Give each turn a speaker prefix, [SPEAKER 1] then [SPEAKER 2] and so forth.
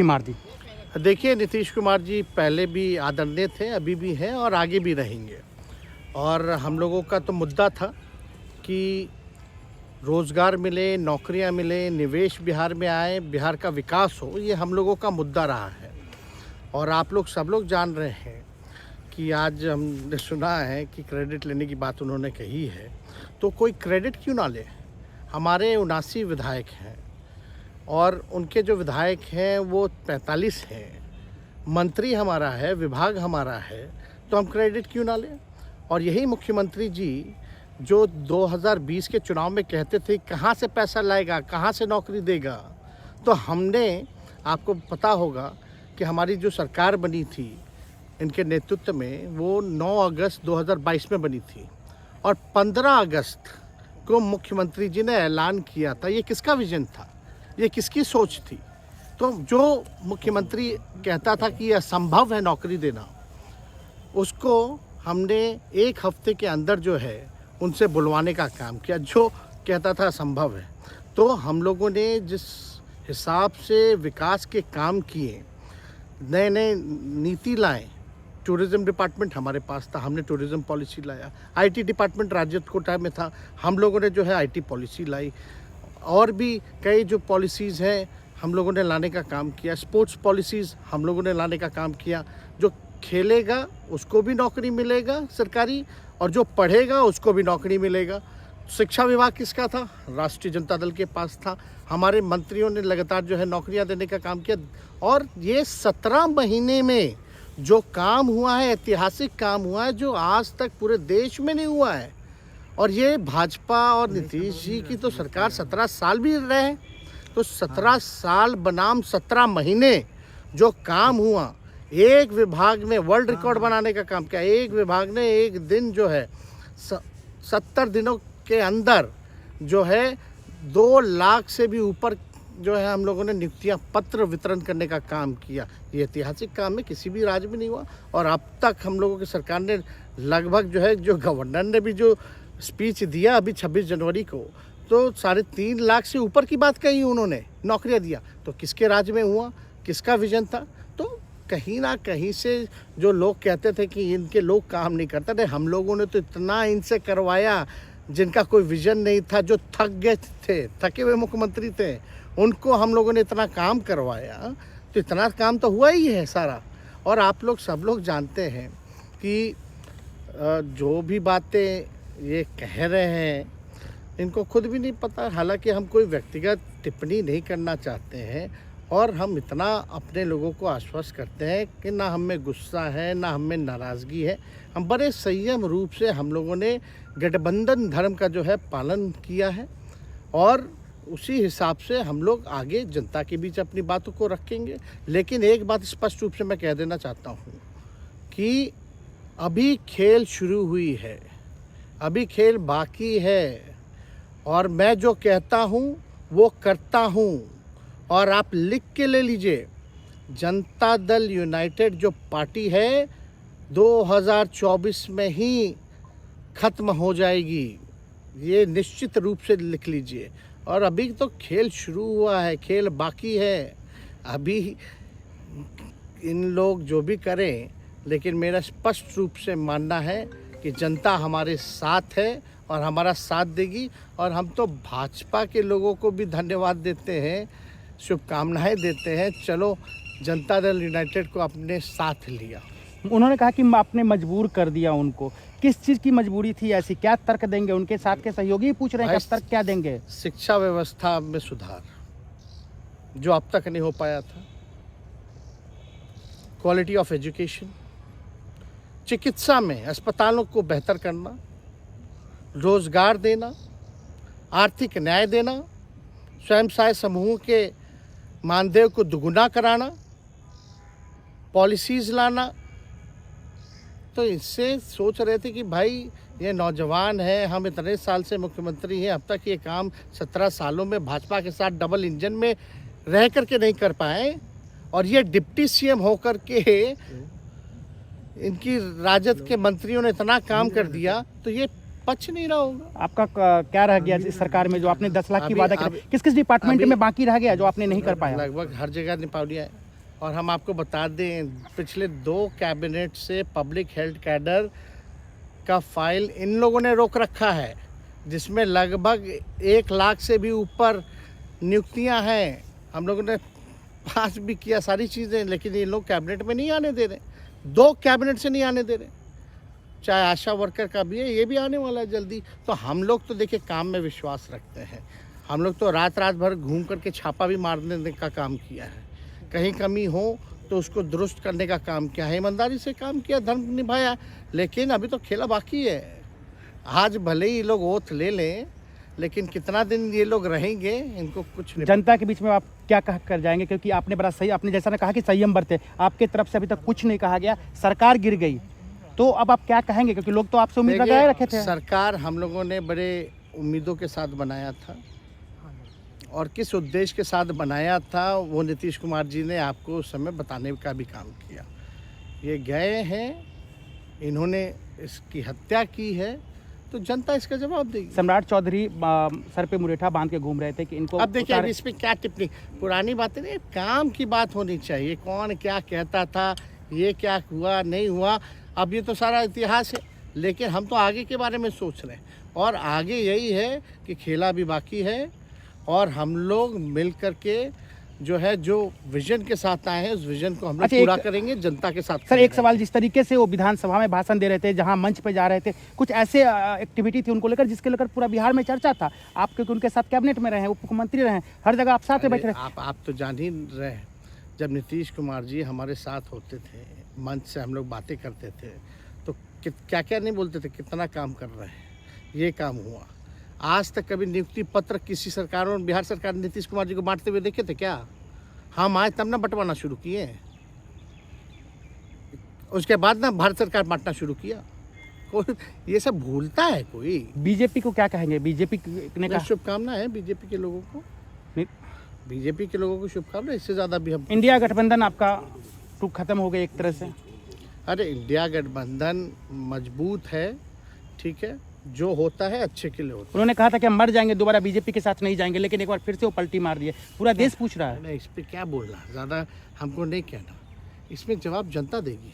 [SPEAKER 1] मार दी।
[SPEAKER 2] देखिए, नीतीश कुमार जी पहले भी आदरणीय थे, अभी भी हैं और आगे भी रहेंगे। और हम लोगों का तो मुद्दा था कि रोज़गार मिले, नौकरियां मिले, निवेश बिहार में आए, बिहार का विकास हो, ये हम लोगों का मुद्दा रहा है। और आप लोग सब लोग जान रहे हैं कि आज हमने सुना है कि क्रेडिट लेने की बात उन्होंने कही है, तो कोई क्रेडिट क्यों ना ले। हमारे 79 विधायक हैं और उनके जो विधायक हैं वो 45 हैं, मंत्री हमारा है, विभाग हमारा है, तो हम क्रेडिट क्यों ना लें। और यही मुख्यमंत्री जी जो 2020 के चुनाव में कहते थे कहाँ से पैसा लाएगा, कहाँ से नौकरी देगा, तो हमने, आपको पता होगा कि हमारी जो सरकार बनी थी इनके नेतृत्व में, वो 9 अगस्त 2022 में बनी थी और 15 अगस्त को मुख्यमंत्री जी ने ऐलान किया था। ये किसका विजन था, ये किसकी सोच थी। तो जो मुख्यमंत्री कहता था कि यह असंभव है नौकरी देना, उसको हमने एक हफ्ते के अंदर जो है उनसे बुलवाने का काम किया, जो कहता था असंभव है। तो हम लोगों ने जिस हिसाब से विकास के काम किए, नए नए नीति लाए, टूरिज़्म डिपार्टमेंट हमारे पास था, हमने टूरिज़्म पॉलिसी लाया। आईटी डिपार्टमेंट राज्य कोटा में था, हम लोगों ने जो है आईटी पॉलिसी लाई। और भी कई जो पॉलिसीज़ हैं हम लोगों ने लाने का काम किया। स्पोर्ट्स पॉलिसीज़ हम लोगों ने लाने का काम किया। जो खेलेगा उसको भी नौकरी मिलेगा सरकारी, और जो पढ़ेगा उसको भी नौकरी मिलेगा। शिक्षा विभाग किसका था, राष्ट्रीय जनता दल के पास था। हमारे मंत्रियों ने लगातार जो है नौकरियां देने का काम किया। और ये 17 महीने में जो काम हुआ है, ऐतिहासिक काम हुआ है, जो आज तक पूरे देश में नहीं हुआ है। और ये भाजपा और नीतीश जी की तो सरकार 17 साल भी रहे, तो 17 साल बनाम 17 महीने जो काम हुआ, एक विभाग में वर्ल्ड रिकॉर्ड बनाने का काम किया। एक विभाग ने एक दिन जो है 70 दिनों के अंदर जो है 2 लाख से भी ऊपर जो है हम लोगों ने नियुक्तियां पत्र वितरण करने का काम किया। ये ऐतिहासिक काम है, किसी भी राज्य में नहीं हुआ। और अब तक हम लोगों की सरकार ने लगभग जो है, जो गवर्नर ने भी जो स्पीच दिया अभी 26 जनवरी को, तो 3.5 लाख से ऊपर की बात कही उन्होंने, नौकरियां दिया। तो किसके राज्य में हुआ, किसका विजन था। तो कहीं ना कहीं से जो लोग कहते थे कि इनके लोग काम नहीं करते थे, हम लोगों ने तो इतना इनसे करवाया जिनका कोई विजन नहीं था, जो थक गए थे, थके हुए मुख्यमंत्री थे, उनको हम लोगों ने इतना काम करवाया। तो इतना काम तो हुआ ही है सारा। और आप लोग सब लोग जानते हैं कि जो भी बातें ये कह रहे हैं इनको खुद भी नहीं पता। हालांकि हम कोई व्यक्तिगत टिप्पणी नहीं करना चाहते हैं, और हम इतना अपने लोगों को आश्वस्त करते हैं कि ना हम में गुस्सा है, ना हम में नाराज़गी है। हम बड़े संयम रूप से हम लोगों ने गठबंधन धर्म का जो है पालन किया है, और उसी हिसाब से हम लोग आगे जनता के बीच अपनी बातों को रखेंगे। लेकिन एक बात स्पष्ट रूप से मैं कह देना चाहता हूँ कि अभी खेल शुरू हुई है, अभी खेल बाकी है। और मैं जो कहता हूँ वो करता हूँ। और आप लिख के ले लीजिए, जनता दल यूनाइटेड जो पार्टी है 2024 में ही ख़त्म हो जाएगी, ये निश्चित रूप से लिख लीजिए। और अभी तो खेल शुरू हुआ है, खेल बाकी है। अभी इन लोग जो भी करें, लेकिन मेरा स्पष्ट रूप से मानना है कि जनता हमारे साथ है और हमारा साथ देगी। और हम तो भाजपा के लोगों को भी धन्यवाद देते हैं, शुभकामनाएं देते हैं। चलो, जनता दल यूनाइटेड को अपने साथ लिया।
[SPEAKER 1] उन्होंने कहा कि आपने मजबूर कर दिया उनको। किस चीज़ की मजबूरी थी ऐसी, क्या तर्क देंगे? उनके साथ के सहयोगी पूछ रहे हैं, तर्क क्या देंगे?
[SPEAKER 2] शिक्षा व्यवस्था में सुधार जो अब तक नहीं हो पाया था, क्वालिटी ऑफ एजुकेशन, चिकित्सा में अस्पतालों को बेहतर करना, रोजगार देना, आर्थिक न्याय देना, स्वयं सहायता समूह के मानदेय को दुगुना कराना, पॉलिसीज़ लाना। तो इससे सोच रहे थे कि भाई ये नौजवान है, हम इतने साल से मुख्यमंत्री हैं, अब तक ये काम 17 सालों में भाजपा के साथ डबल इंजन में रह करके नहीं कर पाए, और ये डिप्टी सीएम होकर के इनकी राजद के मंत्रियों ने इतना काम कर दिया, तो ये पच नहीं रहा होगा।
[SPEAKER 1] आपका क्या रह गया इस सरकार में जो आपने 10 लाख की वादा किया? किस किस डिपार्टमेंट में बाकी रह गया जो आपने नहीं कर पाया?
[SPEAKER 2] लगभग हर जगह निपा लिया है। और हम आपको बता दें पिछले 2 कैबिनेट से पब्लिक हेल्थ कैडर का फाइल इन लोगों ने रोक रखा है, जिसमें लगभग 1 लाख से भी ऊपर नियुक्तियां हैं। हम लोगों ने पास भी किया सारी चीज़ें, लेकिन ये लोग कैबिनेट में नहीं आने दे रहे। 2 कैबिनेट से नहीं आने दे रहे। चाहे आशा वर्कर का भी है, ये भी आने वाला है जल्दी। तो हम लोग तो देखिए काम में विश्वास रखते हैं। हम लोग तो रात भर घूम करके छापा भी मारने का काम किया है। कहीं कमी हो तो उसको दुरुस्त करने का काम किया है, ईमानदारी से काम किया, धर्म निभाया। लेकिन अभी तो खेला बाकी है। आज भले ही लोग ओथ ले लें, लेकिन कितना दिन ये लोग रहेंगे, इनको कुछ नहीं।
[SPEAKER 1] जनता के बीच में आप क्या कह कर जाएंगे, क्योंकि आपने बड़ा सही, आपने जैसा ने कहा कि संयम बरते, आपके तरफ से अभी तक कुछ नहीं कहा गया, सरकार गिर गई, तो अब आप क्या कहेंगे, क्योंकि लोग तो आपसे उम्मीद लगाए रखे थे।
[SPEAKER 2] सरकार हम लोगों ने बड़े उम्मीदों के साथ बनाया था, और किस उद्देश्य के साथ बनाया था वो नीतीश कुमार जी ने आपको उस समय बताने का भी काम किया। ये गए हैं, इन्होंने इसकी हत्या की है, तो जनता इसका जवाब देगी।
[SPEAKER 1] सम्राट चौधरी सर पे मुरेठा बांध के घूम रहे थे कि इनको
[SPEAKER 2] अब देखिए अब इस पे क्या टिप्पणी, पुरानी बातें नहीं, काम की बात होनी चाहिए। कौन क्या कहता था, ये क्या हुआ नहीं हुआ, अब ये तो सारा इतिहास है। लेकिन हम तो आगे के बारे में सोच रहे हैं, और आगे यही है कि खेला भी बाकी है, और हम लोग मिल करके जो है, जो विजन के साथ आए हैं, उस विजन को हम लोग पूरा करेंगे जनता के साथ।
[SPEAKER 1] सर एक सवाल, जिस तरीके से वो विधानसभा में भाषण दे रहे थे, जहां मंच पे जा रहे थे, कुछ ऐसे एक्टिविटी थी उनको लेकर जिसके लेकर पूरा बिहार में चर्चा था। आप क्योंकि उनके साथ कैबिनेट में रहे हैं, उप मुख्यमंत्री रहे हैं, हर जगह आप साथ में बैठ रहे।
[SPEAKER 2] आप तो जान ही रहे हैं, जब नीतीश कुमार जी हमारे साथ होते थे, मंच से हम लोग बातें करते थे, तो क्या क्या नहीं बोलते थे, कितना काम कर रहे हैं, ये काम हुआ। आज तक कभी नियुक्ति पत्र किसी सरकारों, बिहार सरकार ने नीतीश कुमार जी को बांटते हुए देखे थे क्या? हम आए तब ना बंटवाना शुरू किए, उसके बाद ना भारत सरकार बांटना शुरू किया। कोई ये सब भूलता है कोई?
[SPEAKER 1] बीजेपी को क्या कहेंगे? बीजेपी ने कहा
[SPEAKER 2] शुभकामना है बीजेपी के लोगों को, बीजेपी के लोगों को शुभकामना। इससे ज़्यादा भी हम,
[SPEAKER 1] इंडिया गठबंधन आपका टूक खत्म हो गया एक तरह से।
[SPEAKER 2] अरे इंडिया गठबंधन मजबूत है, ठीक है, जो होता है अच्छे के लिए होता है।
[SPEAKER 1] उन्होंने कहा था कि हम मर जाएंगे, दोबारा बीजेपी के साथ नहीं जाएंगे, लेकिन एक बार फिर से वो पलटी मार दिए। पूरा देश पूछ रहा है।
[SPEAKER 2] इस पर क्या बोलना, ज़्यादा हमको नहीं कहना, इसमें जवाब जनता देगी।